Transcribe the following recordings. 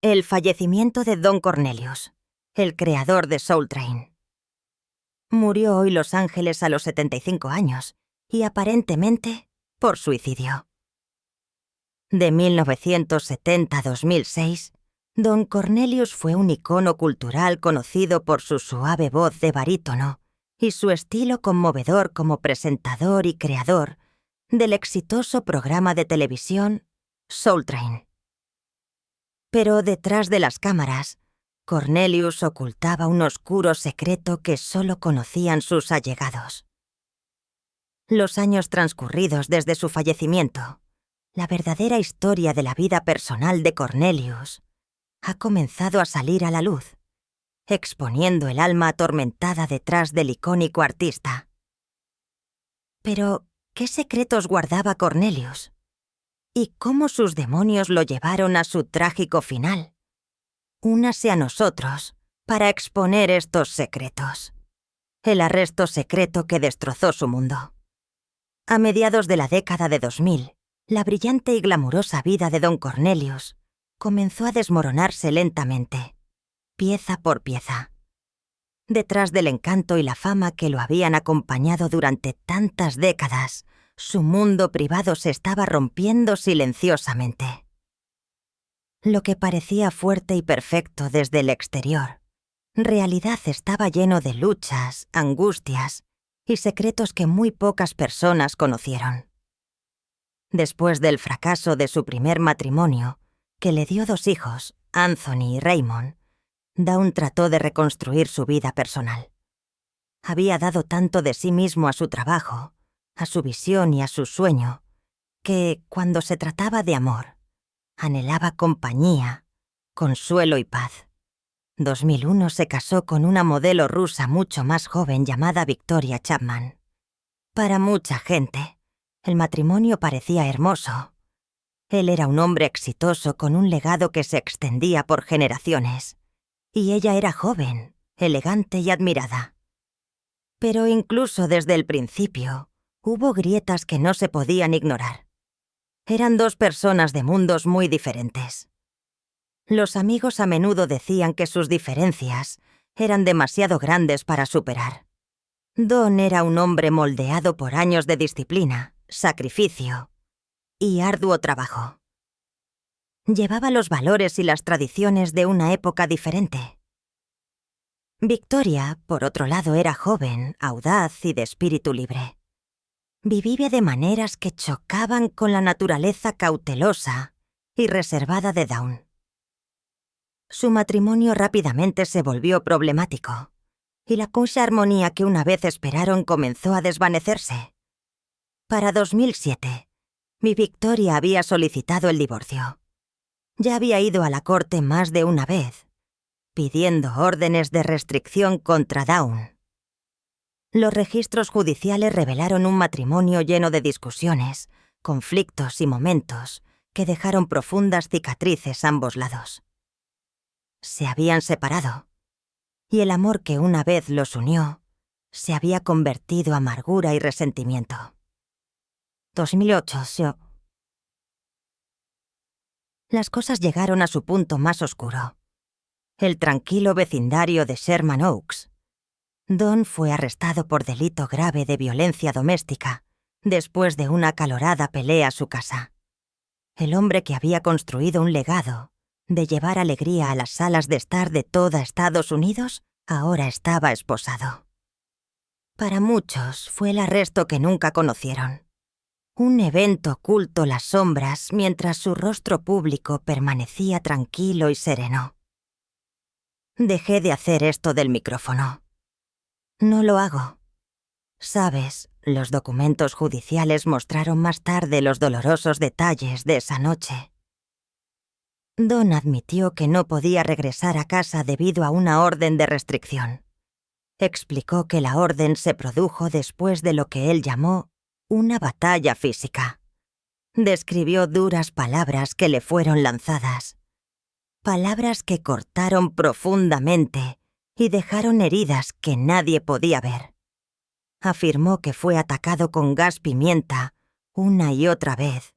El fallecimiento de Don Cornelius, el creador de Soul Train. Murió hoy Los Ángeles a los 75 años y aparentemente por suicidio. De 1970 a 2006, Don Cornelius fue un icono cultural conocido por su suave voz de barítono y su estilo conmovedor como presentador y creador del exitoso programa de televisión Soul Train. Pero detrás de las cámaras, Cornelius ocultaba un oscuro secreto que solo conocían sus allegados. Los años transcurridos desde su fallecimiento, la verdadera historia de la vida personal de Cornelius, ha comenzado a salir a la luz, exponiendo el alma atormentada detrás del icónico artista. Pero, ¿qué secretos guardaba Cornelius? ¿Y cómo sus demonios lo llevaron a su trágico final? Únase a nosotros para exponer estos secretos. El arresto secreto que destrozó su mundo. A mediados de la década de 2000, la brillante y glamurosa vida de Don Cornelius comenzó a desmoronarse lentamente, pieza por pieza. Detrás del encanto y la fama que lo habían acompañado durante tantas décadas, su mundo privado se estaba rompiendo silenciosamente. Lo que parecía fuerte y perfecto desde el exterior, en realidad estaba lleno de luchas, angustias y secretos que muy pocas personas conocieron. Después del fracaso de su primer matrimonio, que le dio 2 hijos, Anthony y Raymond, Dawn trató de reconstruir su vida personal. Había dado tanto de sí mismo a su trabajo, a su visión y a su sueño, que, cuando se trataba de amor, anhelaba compañía, consuelo y paz. 2001 se casó con una modelo rusa mucho más joven llamada Victoria Chapman. Para mucha gente, el matrimonio parecía hermoso. Él era un hombre exitoso con un legado que se extendía por generaciones, y ella era joven, elegante y admirada. Pero incluso desde el principio, hubo grietas que no se podían ignorar. Eran 2 personas de mundos muy diferentes. Los amigos a menudo decían que sus diferencias eran demasiado grandes para superar. Don era un hombre moldeado por años de disciplina, sacrificio y arduo trabajo. Llevaba los valores y las tradiciones de una época diferente. Victoria, por otro lado, era joven, audaz y de espíritu libre. Vivía de maneras que chocaban con la naturaleza cautelosa y reservada de Dawn. Su matrimonio rápidamente se volvió problemático, y la cucha armonía que una vez esperaron comenzó a desvanecerse. Para 2007, mi Victoria había solicitado el divorcio. Ya había ido a la corte más de una vez, pidiendo órdenes de restricción contra Dawn. Los registros judiciales revelaron un matrimonio lleno de discusiones, conflictos y momentos que dejaron profundas cicatrices a ambos lados. Se habían separado, y el amor que una vez los unió se había convertido en amargura y resentimiento. 2008. Las cosas llegaron a su punto más oscuro. El tranquilo vecindario de Sherman Oaks. Don fue arrestado por delito grave de violencia doméstica después de una acalorada pelea a su casa. El hombre que había construido un legado de llevar alegría a las salas de estar de toda Estados Unidos ahora estaba esposado. Para muchos fue el arresto que nunca conocieron. Un evento oculto las sombras mientras su rostro público permanecía tranquilo y sereno. Dejé de hacer esto del micrófono. No lo hago. Sabes, los documentos judiciales mostraron más tarde los dolorosos detalles de esa noche. Don admitió que no podía regresar a casa debido a una orden de restricción. Explicó que la orden se produjo después de lo que él llamó una batalla física. Describió duras palabras que le fueron lanzadas. Palabras que cortaron profundamente y dejaron heridas que nadie podía ver. Afirmó que fue atacado con gas pimienta una y otra vez,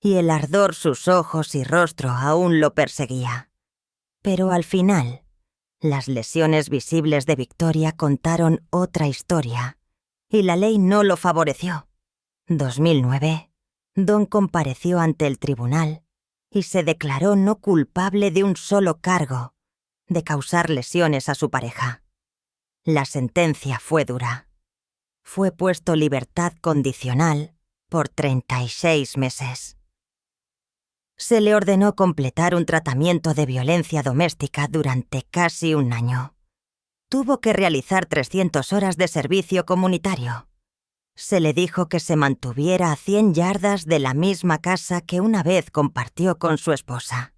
y el ardor sus ojos y rostro aún lo perseguía. Pero al final, las lesiones visibles de Victoria contaron otra historia, y la ley no lo favoreció. 2009, Don compareció ante el tribunal y se declaró no culpable de un solo cargo, de causar lesiones a su pareja. La sentencia fue dura. Fue puesto libertad condicional por 36 meses. Se le ordenó completar un tratamiento de violencia doméstica durante casi un año. Tuvo que realizar 300 horas de servicio comunitario. Se le dijo que se mantuviera a 100 yardas de la misma casa que una vez compartió con su esposa.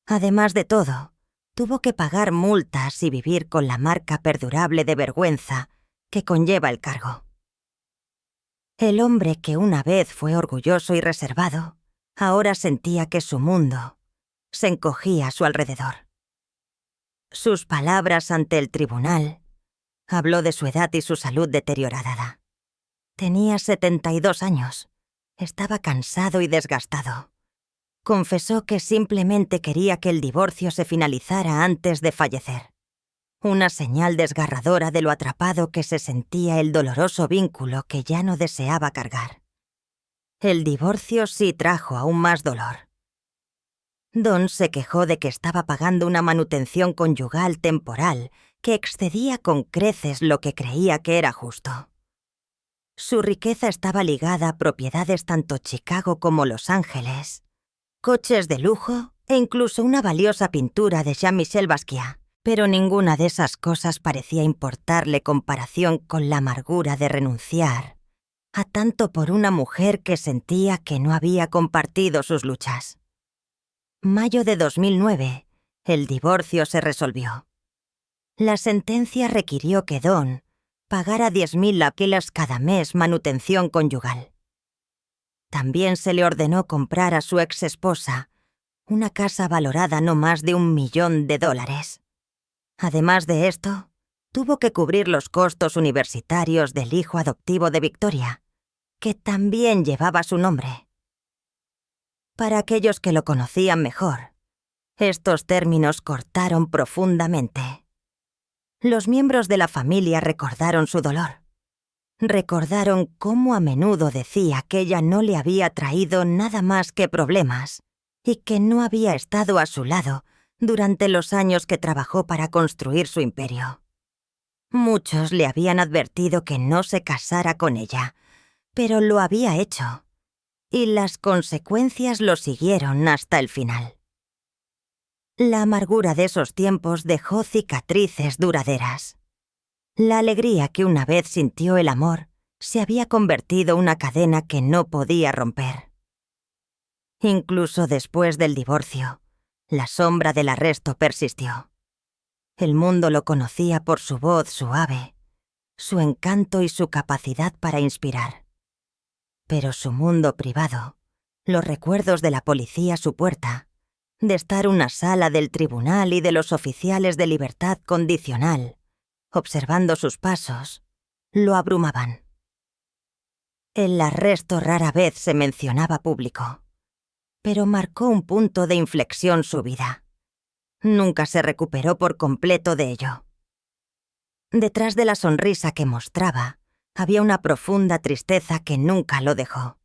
Además de todo, tuvo que pagar multas y vivir con la marca perdurable de vergüenza que conlleva el cargo. El hombre que una vez fue orgulloso y reservado, ahora sentía que su mundo se encogía a su alrededor. Sus palabras ante el tribunal habló de su edad y su salud deteriorada. Tenía 72 años. Estaba cansado y desgastado. Confesó que simplemente quería que el divorcio se finalizara antes de fallecer. Una señal desgarradora de lo atrapado que se sentía el doloroso vínculo que ya no deseaba cargar. El divorcio sí trajo aún más dolor. Don se quejó de que estaba pagando una manutención conyugal temporal que excedía con creces lo que creía que era justo. Su riqueza estaba ligada a propiedades tanto Chicago como Los Ángeles, coches de lujo e incluso una valiosa pintura de Jean-Michel Basquiat, pero ninguna de esas cosas parecía importarle comparación con la amargura de renunciar a tanto por una mujer que sentía que no había compartido sus luchas. Mayo de 2009, el divorcio se resolvió. La sentencia requirió que Don pagara 10.000 $10,000 cada mes manutención conyugal. También se le ordenó comprar a su ex-esposa una casa valorada no más de $1 millón. Además de esto, tuvo que cubrir los costos universitarios del hijo adoptivo de Victoria, que también llevaba su nombre. Para aquellos que lo conocían mejor, estos términos cortaron profundamente. Los miembros de la familia recordaron su dolor. Recordaron cómo a menudo decía que ella no le había traído nada más que problemas y que no había estado a su lado durante los años que trabajó para construir su imperio. Muchos le habían advertido que no se casara con ella, pero lo había hecho, y las consecuencias lo siguieron hasta el final. La amargura de esos tiempos dejó cicatrices duraderas. La alegría que una vez sintió el amor se había convertido en una cadena que no podía romper. Incluso después del divorcio, la sombra del arresto persistió. El mundo lo conocía por su voz suave, su encanto y su capacidad para inspirar. Pero su mundo privado, los recuerdos de la policía a su puerta, de estar en una sala del tribunal y de los oficiales de libertad condicional, observando sus pasos, lo abrumaban. El arresto rara vez se mencionaba público, pero marcó un punto de inflexión su vida. Nunca se recuperó por completo de ello. Detrás de la sonrisa que mostraba, había una profunda tristeza que nunca lo dejó.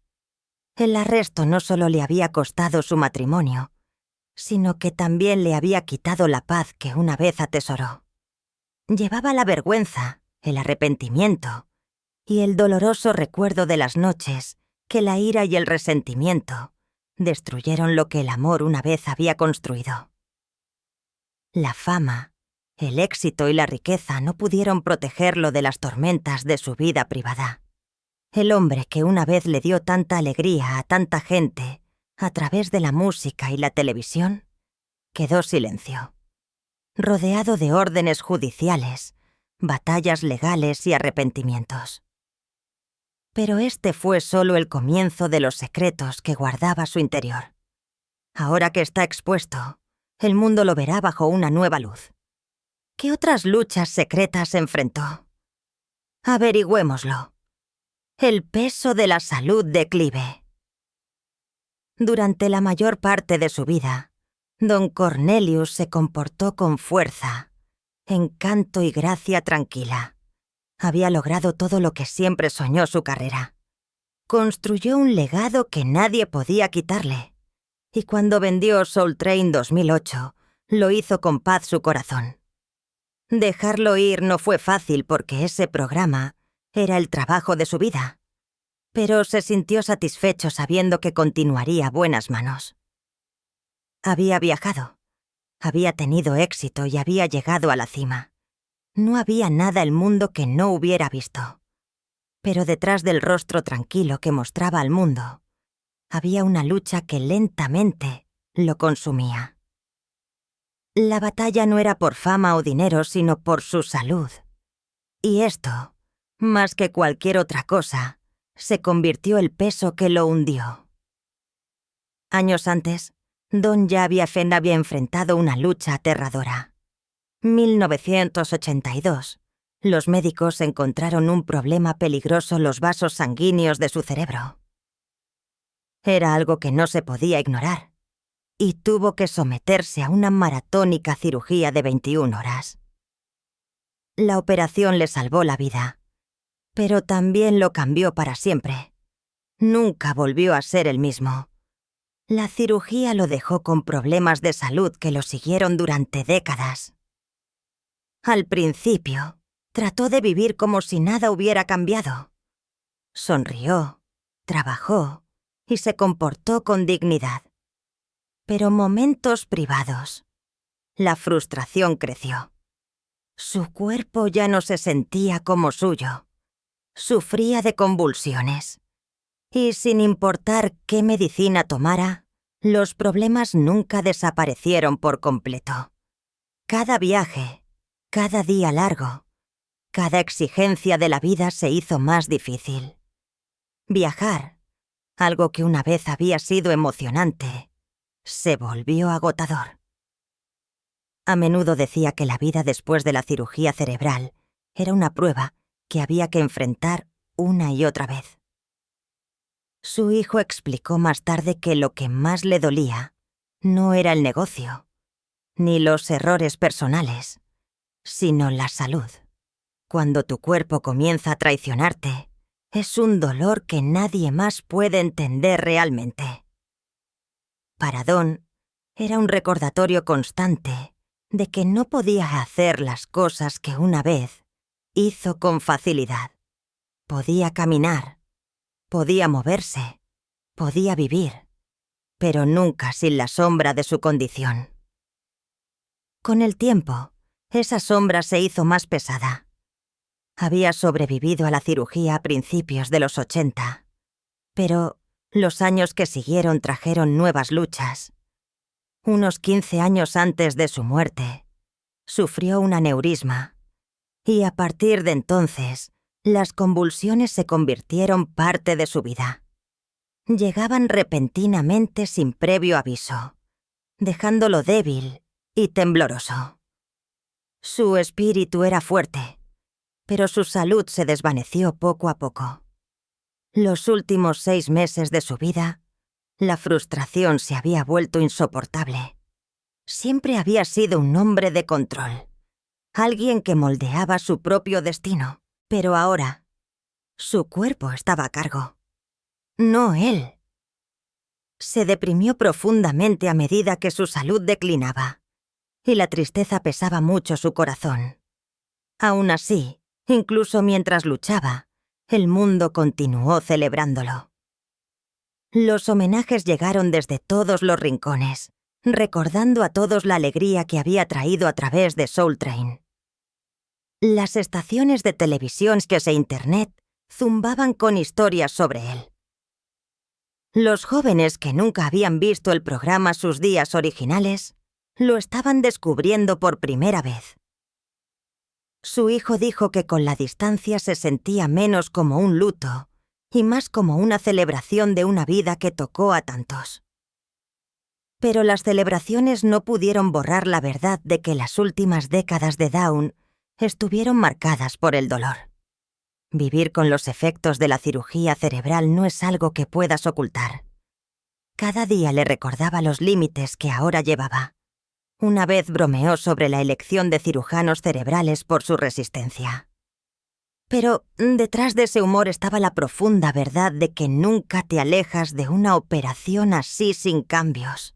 El arresto no solo le había costado su matrimonio, sino que también le había quitado la paz que una vez atesoró. Llevaba la vergüenza, el arrepentimiento y el doloroso recuerdo de las noches que la ira y el resentimiento destruyeron lo que el amor una vez había construido. La fama, el éxito y la riqueza no pudieron protegerlo de las tormentas de su vida privada. El hombre que una vez le dio tanta alegría a tanta gente a través de la música y la televisión, quedó silencio, rodeado de órdenes judiciales, batallas legales y arrepentimientos. Pero este fue solo el comienzo de los secretos que guardaba su interior. Ahora que está expuesto, el mundo lo verá bajo una nueva luz. ¿Qué otras luchas secretas enfrentó? Averigüémoslo. El peso de la salud declive. Durante la mayor parte de su vida, Don Cornelius se comportó con fuerza, encanto y gracia tranquila. Había logrado todo lo que siempre soñó su carrera. Construyó un legado que nadie podía quitarle. Y cuando vendió Soul Train 2008, lo hizo con paz su corazón. Dejarlo ir no fue fácil porque ese programa era el trabajo de su vida. Pero se sintió satisfecho sabiendo que continuaría a buenas manos. Había viajado, había tenido éxito y había llegado a la cima. No había nada el mundo que no hubiera visto. Pero detrás del rostro tranquilo que mostraba al mundo, había una lucha que lentamente lo consumía. La batalla no era por fama o dinero, sino por su salud. Y esto, más que cualquier otra cosa, se convirtió el peso que lo hundió. Años antes, Don ya había enfrentado una lucha aterradora. 1982. Los médicos encontraron un problema peligroso en los vasos sanguíneos de su cerebro. Era algo que no se podía ignorar, y tuvo que someterse a una maratónica cirugía de 21 horas. La operación le salvó la vida, pero también lo cambió para siempre. Nunca volvió a ser el mismo. La cirugía lo dejó con problemas de salud que lo siguieron durante décadas. Al principio, trató de vivir como si nada hubiera cambiado. Sonrió, trabajó y se comportó con dignidad. Pero momentos privados. La frustración creció. Su cuerpo ya no se sentía como suyo. Sufría de convulsiones. Y sin importar qué medicina tomara, los problemas nunca desaparecieron por completo. Cada viaje, cada día largo, cada exigencia de la vida se hizo más difícil. Viajar, algo que una vez había sido emocionante, se volvió agotador. A menudo decía que la vida después de la cirugía cerebral era una prueba que había que enfrentar una y otra vez. Su hijo explicó más tarde que lo que más le dolía no era el negocio, ni los errores personales, sino la salud. Cuando tu cuerpo comienza a traicionarte, es un dolor que nadie más puede entender realmente. Para Don, era un recordatorio constante de que no podía hacer las cosas que una vez hizo con facilidad. Podía caminar, podía moverse, podía vivir, pero nunca sin la sombra de su condición. Con el tiempo, esa sombra se hizo más pesada. Había sobrevivido a la cirugía a principios de los 80, pero los años que siguieron trajeron nuevas luchas. Unos 15 años antes de su muerte, sufrió un aneurisma, y a partir de entonces, las convulsiones se convirtieron parte de su vida. Llegaban repentinamente sin previo aviso, dejándolo débil y tembloroso. Su espíritu era fuerte, pero su salud se desvaneció poco a poco. Los últimos 6 meses de su vida, la frustración se había vuelto insoportable. Siempre había sido un hombre de control, alguien que moldeaba su propio destino, pero ahora, su cuerpo estaba a cargo, no él. Se deprimió profundamente a medida que su salud declinaba, y la tristeza pesaba mucho su corazón. Aún así, incluso mientras luchaba, el mundo continuó celebrándolo. Los homenajes llegaron desde todos los rincones, recordando a todos la alegría que había traído a través de Soul Train. Las estaciones de televisión e Internet zumbaban con historias sobre él. Los jóvenes que nunca habían visto el programa Sus días originales lo estaban descubriendo por primera vez. Su hijo dijo que con la distancia se sentía menos como un luto y más como una celebración de una vida que tocó a tantos. Pero las celebraciones no pudieron borrar la verdad de que las últimas décadas de Dawn estuvieron marcadas por el dolor. Vivir con los efectos de la cirugía cerebral no es algo que puedas ocultar. Cada día le recordaba los límites que ahora llevaba. Una vez bromeó sobre la elección de cirujanos cerebrales por su resistencia. Pero detrás de ese humor estaba la profunda verdad de que nunca te alejas de una operación así sin cambios.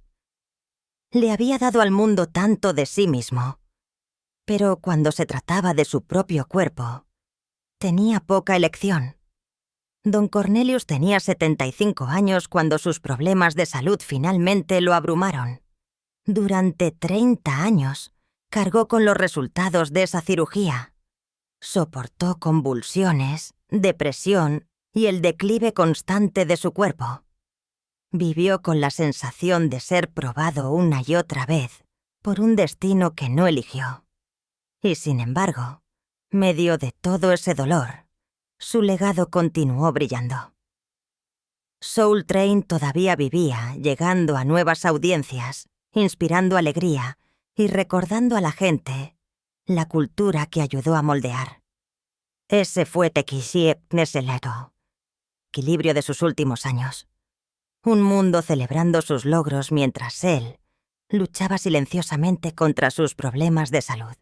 Le había dado al mundo tanto de sí mismo, pero cuando se trataba de su propio cuerpo, tenía poca elección. Don Cornelius tenía 75 años cuando sus problemas de salud finalmente lo abrumaron. Durante 30 años cargó con los resultados de esa cirugía. Soportó convulsiones, depresión y el declive constante de su cuerpo. Vivió con la sensación de ser probado una y otra vez por un destino que no eligió. Y sin embargo, medio de todo ese dolor, su legado continuó brillando. Soul Train todavía vivía, llegando a nuevas audiencias, inspirando alegría y recordando a la gente la cultura que ayudó a moldear. Ese fue Tekishie Kneseleto, equilibrio de sus últimos años. Un mundo celebrando sus logros mientras él luchaba silenciosamente contra sus problemas de salud.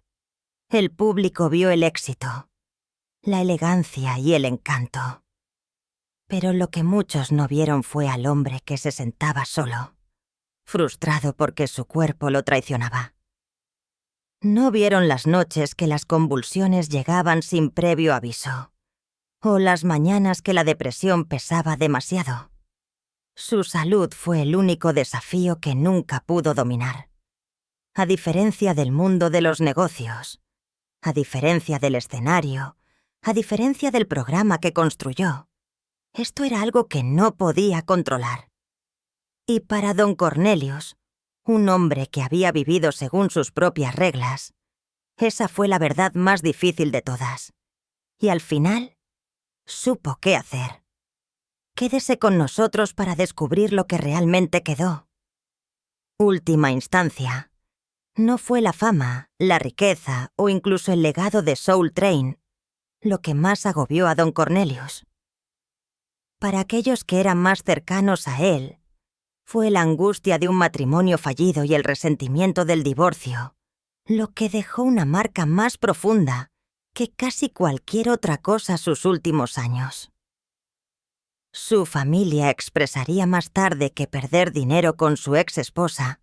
El público vio el éxito, la elegancia y el encanto. Pero lo que muchos no vieron fue al hombre que se sentaba solo, frustrado porque su cuerpo lo traicionaba. No vieron las noches que las convulsiones llegaban sin previo aviso, o las mañanas que la depresión pesaba demasiado. Su salud fue el único desafío que nunca pudo dominar. A diferencia del mundo de los negocios, a diferencia del escenario, a diferencia del programa que construyó, esto era algo que no podía controlar. Y para Don Cornelius, un hombre que había vivido según sus propias reglas, esa fue la verdad más difícil de todas. Y al final, supo qué hacer. Quédese con nosotros para descubrir lo que realmente quedó. Última instancia, no fue la fama, la riqueza o incluso el legado de Soul Train lo que más agobió a Don Cornelius. Para aquellos que eran más cercanos a él, fue la angustia de un matrimonio fallido y el resentimiento del divorcio lo que dejó una marca más profunda que casi cualquier otra cosa sus últimos años. Su familia expresaría más tarde que perder dinero con su ex esposa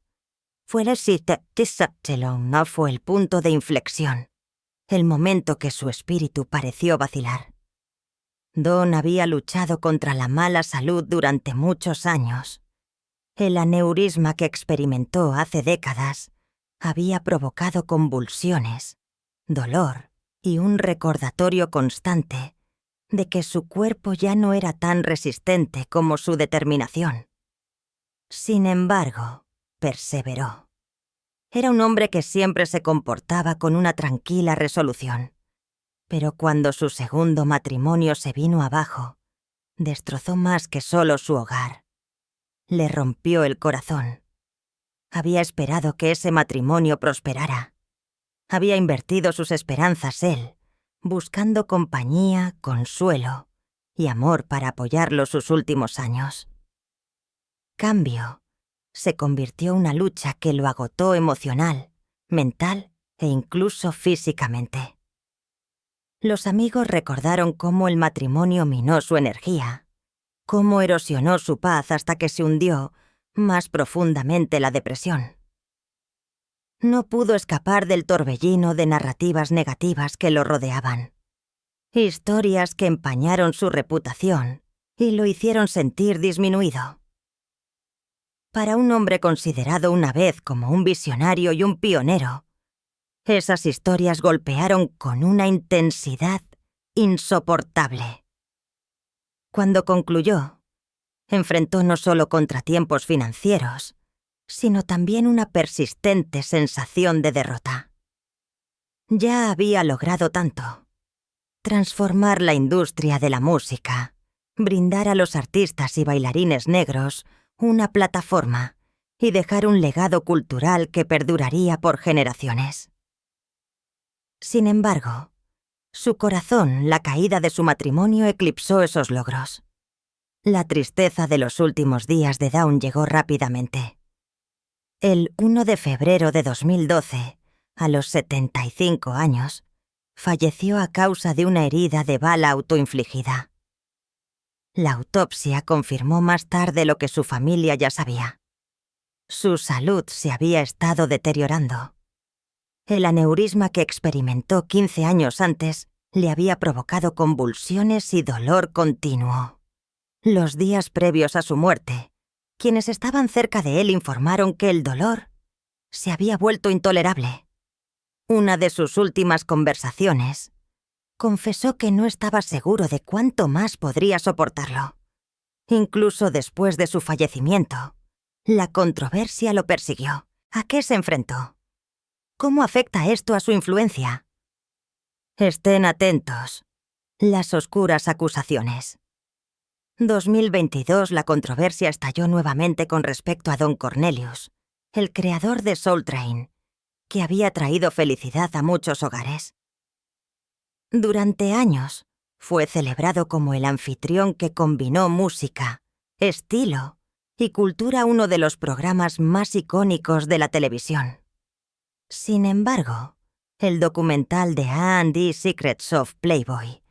no fue el punto de inflexión, el momento que su espíritu pareció vacilar. Don había luchado contra la mala salud durante muchos años. El aneurisma que experimentó hace décadas había provocado convulsiones, dolor y un recordatorio constante de que su cuerpo ya no era tan resistente como su determinación. Sin embargo, perseveró. Era un hombre que siempre se comportaba con una tranquila resolución, pero cuando su segundo matrimonio se vino abajo, destrozó más que solo su hogar. Le rompió el corazón. Había esperado que ese matrimonio prosperara. Había invertido sus esperanzas él, buscando compañía, consuelo y amor para apoyarlo sus últimos años. Cambio se convirtió en una lucha que lo agotó emocional, mental e incluso físicamente. Los amigos recordaron cómo el matrimonio minó su energía, cómo erosionó su paz hasta que se hundió más profundamente la depresión. No pudo escapar del torbellino de narrativas negativas que lo rodeaban. Historias que empañaron su reputación y lo hicieron sentir disminuido. Para un hombre considerado una vez como un visionario y un pionero, esas historias golpearon con una intensidad insoportable. Cuando concluyó, enfrentó no solo contratiempos financieros, sino también una persistente sensación de derrota. Ya había logrado tanto: transformar la industria de la música, brindar a los artistas y bailarines negros una plataforma y dejar un legado cultural que perduraría por generaciones. Sin embargo, su corazón, la caída de su matrimonio eclipsó esos logros. La tristeza de los últimos días de Dawn llegó rápidamente. El 1 de febrero de 2012, a los 75 años, falleció a causa de una herida de bala autoinfligida. La autopsia confirmó más tarde lo que su familia ya sabía. Su salud se había estado deteriorando. El aneurisma que experimentó 15 años antes le había provocado convulsiones y dolor continuo. Los días previos a su muerte, quienes estaban cerca de él informaron que el dolor se había vuelto intolerable. Una de sus últimas conversaciones, confesó que no estaba seguro de cuánto más podría soportarlo. Incluso después de su fallecimiento, la controversia lo persiguió. ¿A qué se enfrentó? ¿Cómo afecta esto a su influencia? Estén atentos. Las oscuras acusaciones. 2022 la controversia estalló nuevamente con respecto a Don Cornelius, el creador de Soul Train, que había traído felicidad a muchos hogares. Durante años, fue celebrado como el anfitrión que combinó música, estilo y cultura, uno de los programas más icónicos de la televisión. Sin embargo, el documental The A&E Secrets of Playboy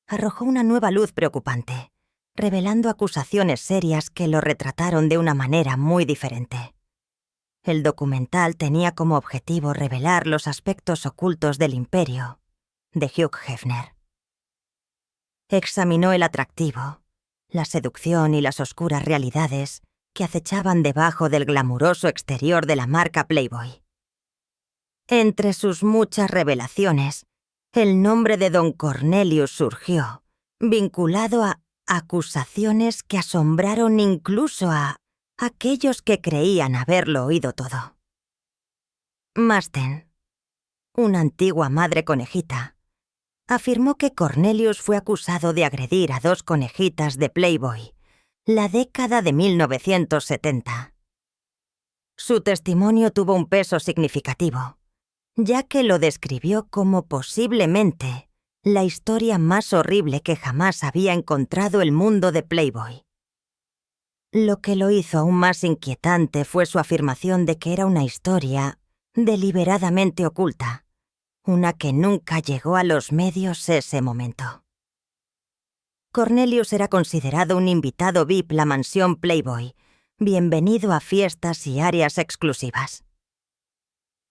arrojó una nueva luz preocupante, revelando acusaciones serias que lo retrataron de una manera muy diferente. El documental tenía como objetivo revelar los aspectos ocultos del imperio de Hugh Hefner. Examinó el atractivo, la seducción y las oscuras realidades que acechaban debajo del glamuroso exterior de la marca Playboy. Entre sus muchas revelaciones, el nombre de Don Cornelius surgió, vinculado a acusaciones que asombraron incluso a aquellos que creían haberlo oído todo. Masten, una antigua madre conejita, afirmó que Cornelius fue acusado de agredir a 2 conejitas de Playboy, la década de 1970. Su testimonio tuvo un peso significativo, ya que lo describió como posiblemente la historia más horrible que jamás había encontrado el mundo de Playboy. Lo que lo hizo aún más inquietante fue su afirmación de que era una historia deliberadamente oculta, una que nunca llegó a los medios ese momento. Cornelius era considerado un invitado VIP la mansión Playboy, bienvenido a fiestas y áreas exclusivas.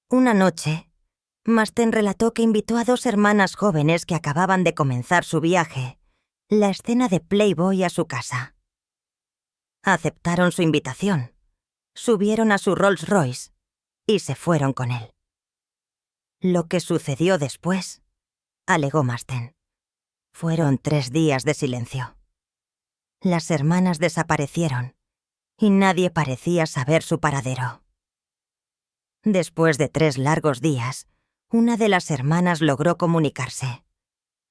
Una noche, Masten relató que invitó a 2 hermanas jóvenes que acababan de comenzar su viaje, la escena de Playboy, a su casa. Aceptaron su invitación, subieron a su Rolls Royce y se fueron con él. Lo que sucedió después, alegó Masten, fueron 3 días de silencio. Las hermanas desaparecieron y nadie parecía saber su paradero. Después de 3 largos días, una de las hermanas logró comunicarse.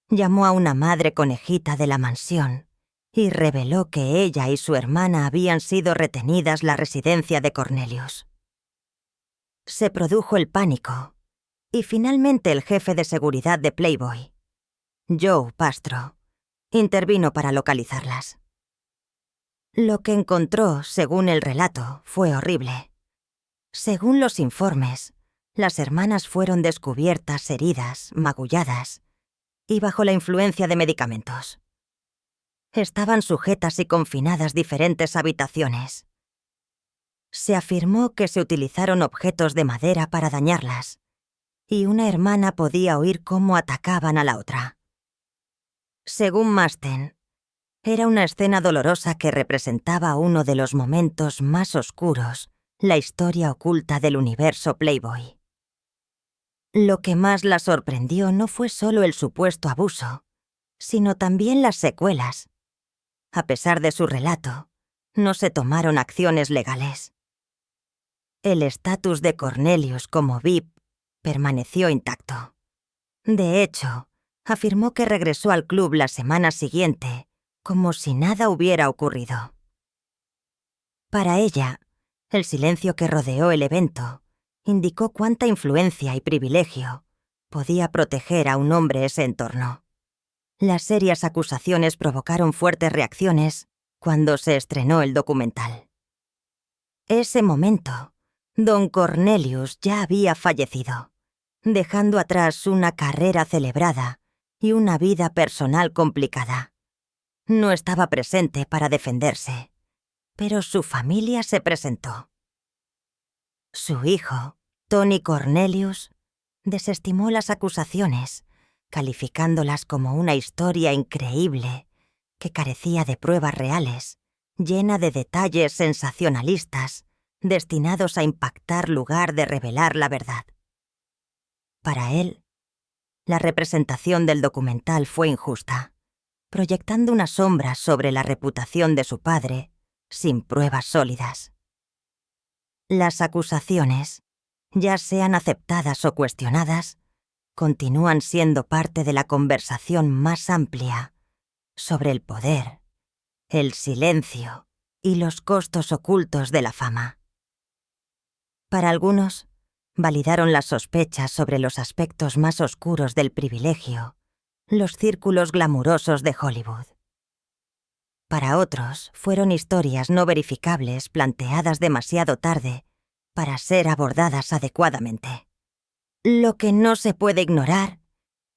Llamó a una madre conejita de la mansión y reveló que ella y su hermana habían sido retenidas en la residencia de Cornelius. Se produjo el pánico y finalmente el jefe de seguridad de Playboy, Joe Pastro, intervino para localizarlas. Lo que encontró, según el relato, fue horrible. Según los informes, las hermanas fueron descubiertas heridas, magulladas y bajo la influencia de medicamentos. Estaban sujetas y confinadas a diferentes habitaciones. Se afirmó que se utilizaron objetos de madera para dañarlas, y una hermana podía oír cómo atacaban a la otra. Según Masten, era una escena dolorosa que representaba uno de los momentos más oscuros, la historia oculta del universo Playboy. Lo que más la sorprendió no fue solo el supuesto abuso, sino también las secuelas. A pesar de su relato, no se tomaron acciones legales. El estatus de Cornelius como VIP permaneció intacto. De hecho, afirmó que regresó al club la semana siguiente, como si nada hubiera ocurrido. Para ella, el silencio que rodeó el evento indicó cuánta influencia y privilegio podía proteger a un hombre ese entorno. Las serias acusaciones provocaron fuertes reacciones cuando se estrenó el documental. Ese momento, don Cornelius ya había fallecido, dejando atrás una carrera celebrada y una vida personal complicada. No estaba presente para defenderse, pero su familia se presentó. Su hijo, Tony Cornelius, desestimó las acusaciones, calificándolas como una historia increíble que carecía de pruebas reales, llena de detalles sensacionalistas, destinados a impactar lugar de revelar la verdad. Para él, la representación del documental fue injusta, proyectando una sombra sobre la reputación de su padre, sin pruebas sólidas. Las acusaciones, ya sean aceptadas o cuestionadas, continúan siendo parte de la conversación más amplia sobre el poder, el silencio y los costos ocultos de la fama. Para algunos, validaron las sospechas sobre los aspectos más oscuros del privilegio, los círculos glamurosos de Hollywood. Para otros, fueron historias no verificables planteadas demasiado tarde para ser abordadas adecuadamente. Lo que no se puede ignorar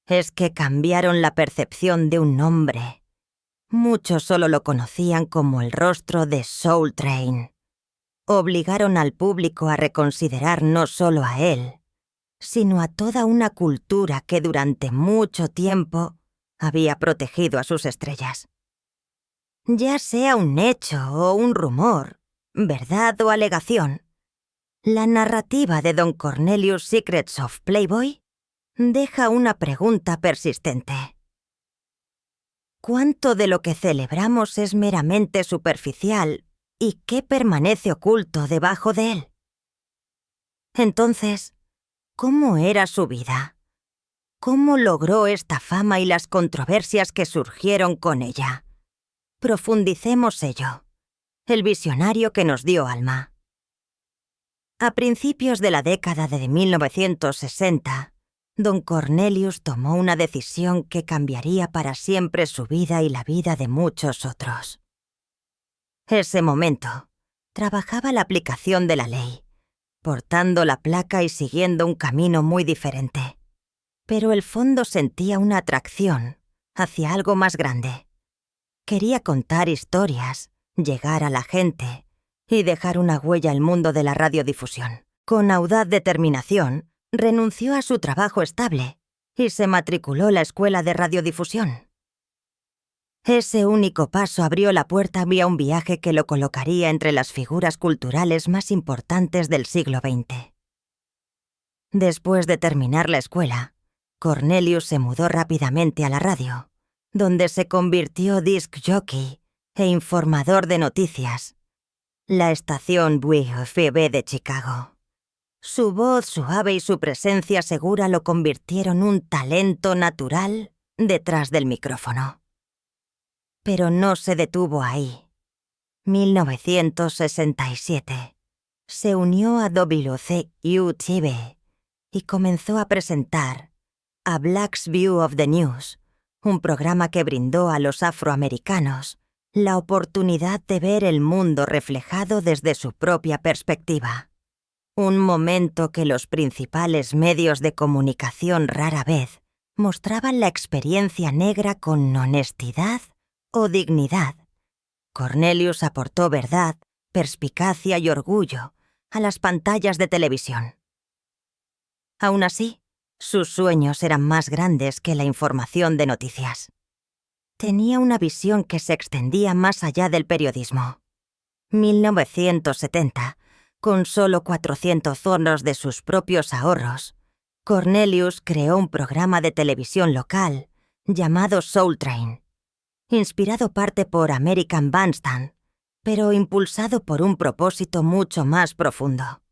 es que cambiaron la percepción de un hombre. Muchos solo lo conocían como el rostro de Soul Train. Obligaron al público a reconsiderar no solo a él, sino a toda una cultura que durante mucho tiempo había protegido a sus estrellas. Ya sea un hecho o un rumor, verdad o alegación, la narrativa de Don Cornelius Secrets of Playboy deja una pregunta persistente. ¿Cuánto de lo que celebramos es meramente superficial y qué permanece oculto debajo de él? Entonces, ¿cómo era su vida? ¿Cómo logró esta fama y las controversias que surgieron con ella? Profundicemos ello. El visionario que nos dio alma. A principios de la década de 1960, don Cornelius tomó una decisión que cambiaría para siempre su vida y la vida de muchos otros. Ese momento, trabajaba la aplicación de la ley, portando la placa y siguiendo un camino muy diferente. Pero el fondo sentía una atracción hacia algo más grande. Quería contar historias, llegar a la gente y dejar una huella al mundo de la radiodifusión. Con audaz determinación, renunció a su trabajo estable y se matriculó en la escuela de radiodifusión. Ese único paso abrió la puerta hacia un viaje que lo colocaría entre las figuras culturales más importantes del siglo XX. Después de terminar la escuela, Cornelius se mudó rápidamente a la radio, donde se convirtió disc jockey e informador de noticias, la estación WFB de Chicago. Su voz suave y su presencia segura lo convirtieron un talento natural detrás del micrófono. Pero no se detuvo ahí. 1967. Se unió a WCUTV y comenzó a presentar A Black's View of the News, un programa que brindó a los afroamericanos la oportunidad de ver el mundo reflejado desde su propia perspectiva. Un momento que los principales medios de comunicación rara vez mostraban la experiencia negra con honestidad o dignidad. Cornelius aportó verdad, perspicacia y orgullo a las pantallas de televisión. Aún así, sus sueños eran más grandes que la información de noticias. Tenía una visión que se extendía más allá del periodismo. 1970, con solo 400 $, de sus propios ahorros, Cornelius creó un programa de televisión local llamado Soul Train, inspirado parte por American Bandstand, pero impulsado por un propósito mucho más profundo.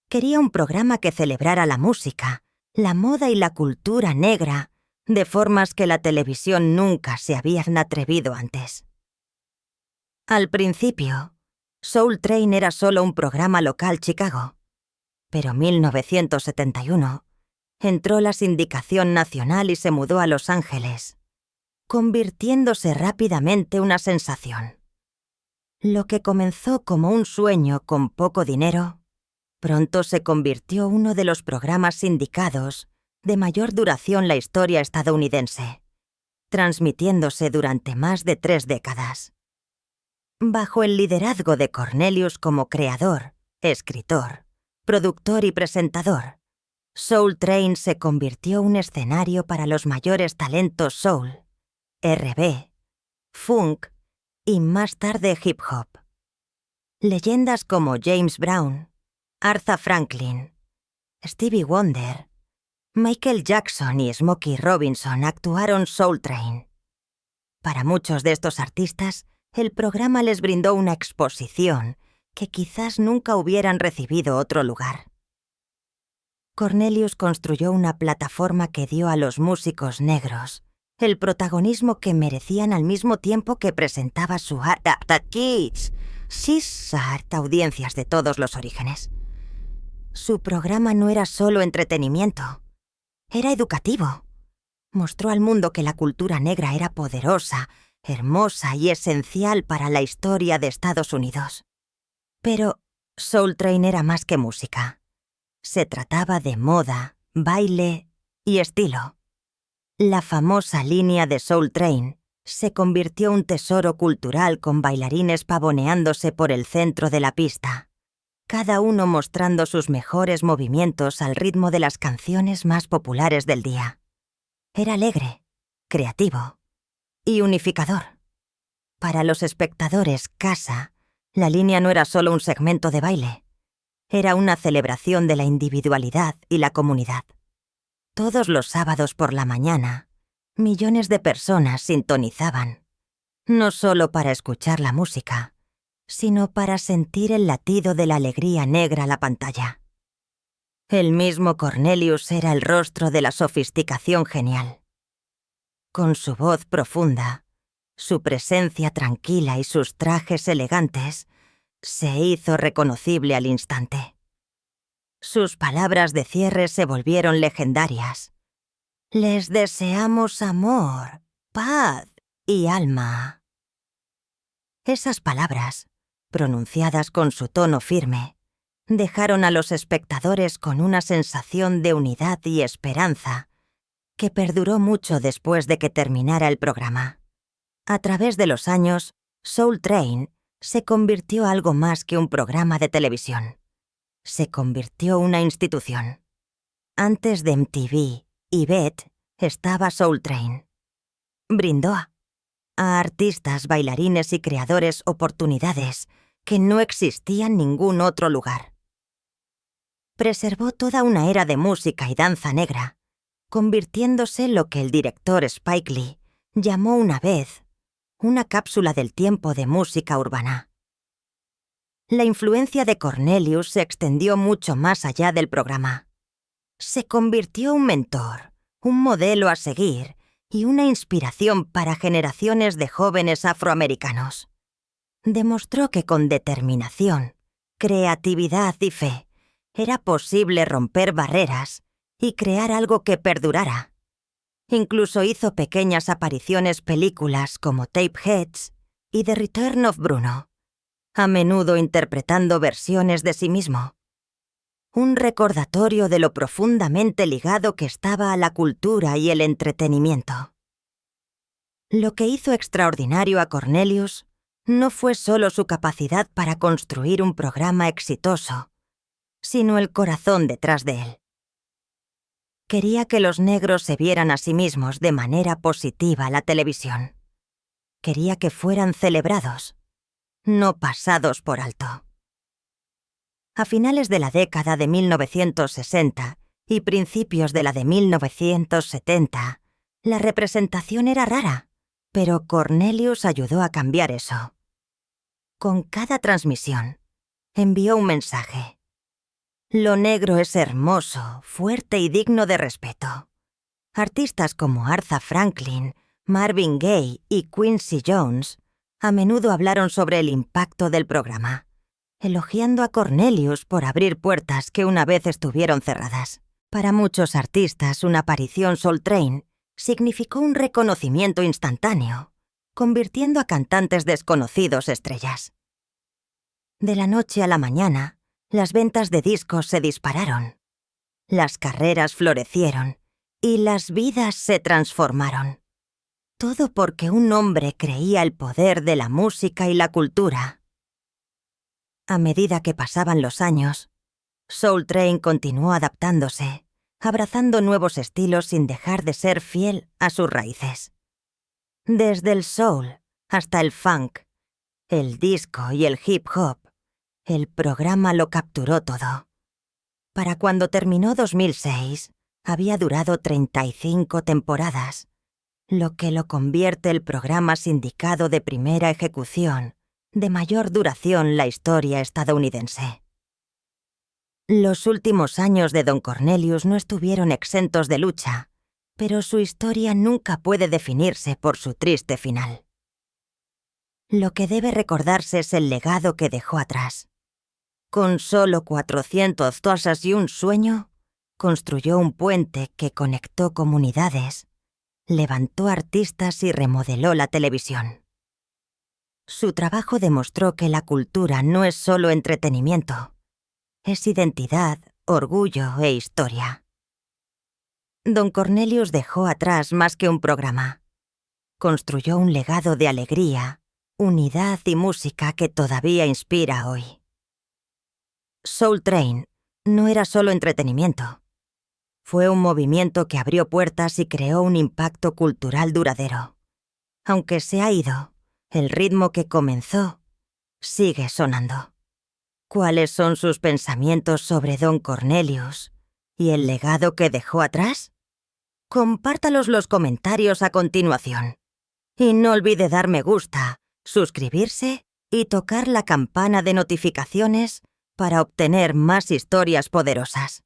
Quería un programa que celebrara la música, la moda y la cultura negra de formas que la televisión nunca se habían atrevido antes. Al principio, Soul Train era solo un programa local Chicago, pero en 1971 entró la sindicación nacional y se mudó a Los Ángeles, convirtiéndose rápidamente en una sensación. Lo que comenzó como un sueño con poco dinero, pronto se convirtió en uno de los programas sindicados de mayor duración en la historia estadounidense, transmitiéndose durante más de 3 décadas. Bajo el liderazgo de Cornelius como creador, escritor, productor y presentador, Soul Train se convirtió en un escenario para los mayores talentos soul, R&B, funk y más tarde hip hop. Leyendas como James Brown, Aretha Franklin, Stevie Wonder, Michael Jackson y Smokey Robinson actuaron Soul Train. Para muchos de estos artistas, el programa les brindó una exposición que quizás nunca hubieran recibido otro lugar. Cornelius construyó una plataforma que dio a los músicos negros el protagonismo que merecían al mismo tiempo que presentaba su arte a audiencias de todos los orígenes. Su programa no era solo entretenimiento, era educativo. Mostró al mundo que la cultura negra era poderosa, hermosa y esencial para la historia de Estados Unidos. Pero Soul Train era más que música. Se trataba de moda, baile y estilo. La famosa línea de Soul Train se convirtió en un tesoro cultural con bailarines pavoneándose por el centro de la pista, cada uno mostrando sus mejores movimientos al ritmo de las canciones más populares del día. Era alegre, creativo y unificador. Para los espectadores casa, la línea no era solo un segmento de baile, era una celebración de la individualidad y la comunidad. Todos los sábados por la mañana, millones de personas sintonizaban, no solo para escuchar la música, sino para sentir el latido de la alegría negra a la pantalla. El mismo Cornelius era el rostro de la sofisticación genial. Con su voz profunda, su presencia tranquila y sus trajes elegantes, se hizo reconocible al instante. Sus palabras de cierre se volvieron legendarias. Les deseamos amor, paz y alma. Esas palabras, pronunciadas con su tono firme, dejaron a los espectadores con una sensación de unidad y esperanza que perduró mucho después de que terminara el programa. A través de los años, Soul Train se convirtió en algo más que un programa de televisión. Se convirtió en una institución. Antes de MTV y BET estaba Soul Train. Brindó a artistas, bailarines y creadores oportunidades que no existían en ningún otro lugar. Preservó toda una era de música y danza negra, convirtiéndose en lo que el director Spike Lee llamó una vez una cápsula del tiempo de música urbana. La influencia de Cornelius se extendió mucho más allá del programa. Se convirtió en un mentor, un modelo a seguir y una inspiración para generaciones de jóvenes afroamericanos. Demostró que con determinación, creatividad y fe era posible romper barreras y crear algo que perdurara. Incluso hizo pequeñas apariciones en películas como Tapeheads y The Return of Bruno, a menudo interpretando versiones de sí mismo. Un recordatorio de lo profundamente ligado que estaba a la cultura y el entretenimiento. Lo que hizo extraordinario a Cornelius no fue solo su capacidad para construir un programa exitoso, sino el corazón detrás de él. Quería que los negros se vieran a sí mismos de manera positiva en la televisión. Quería que fueran celebrados, no pasados por alto. A finales de la década de 1960 y principios de la de 1970, la representación era rara, pero Cornelius ayudó a cambiar eso. Con cada transmisión, envió un mensaje. Lo negro es hermoso, fuerte y digno de respeto. Artistas como Aretha Franklin, Marvin Gaye y Quincy Jones a menudo hablaron sobre el impacto del programa, elogiando a Cornelius por abrir puertas que una vez estuvieron cerradas. Para muchos artistas, una aparición Soul Train significó un reconocimiento instantáneo, convirtiendo a cantantes desconocidos estrellas. De la noche a la mañana, las ventas de discos se dispararon. Las carreras florecieron y las vidas se transformaron. Todo porque un hombre creía el poder de la música y la cultura. A medida que pasaban los años, Soul Train continuó adaptándose, abrazando nuevos estilos sin dejar de ser fiel a sus raíces. Desde el soul hasta el funk, el disco y el hip hop, el programa lo capturó todo. Para cuando terminó 2006, había durado 35 temporadas, lo que lo convierte el programa sindicado de primera ejecución, de mayor duración la historia estadounidense. Los últimos años de Don Cornelius no estuvieron exentos de lucha, pero su historia nunca puede definirse por su triste final. Lo que debe recordarse es el legado que dejó atrás. Con solo 400 tosas y un sueño, construyó un puente que conectó comunidades, levantó artistas y remodeló la televisión. Su trabajo demostró que la cultura no es solo entretenimiento, es identidad, orgullo e historia. Don Cornelius dejó atrás más que un programa. Construyó un legado de alegría, unidad y música que todavía inspira hoy. Soul Train no era solo entretenimiento. Fue un movimiento que abrió puertas y creó un impacto cultural duradero. Aunque se ha ido, el ritmo que comenzó sigue sonando. ¿Cuáles son sus pensamientos sobre Don Cornelius y el legado que dejó atrás? Compártalos los comentarios a continuación. Y no olvide dar me gusta, suscribirse y tocar la campana de notificaciones para obtener más historias poderosas.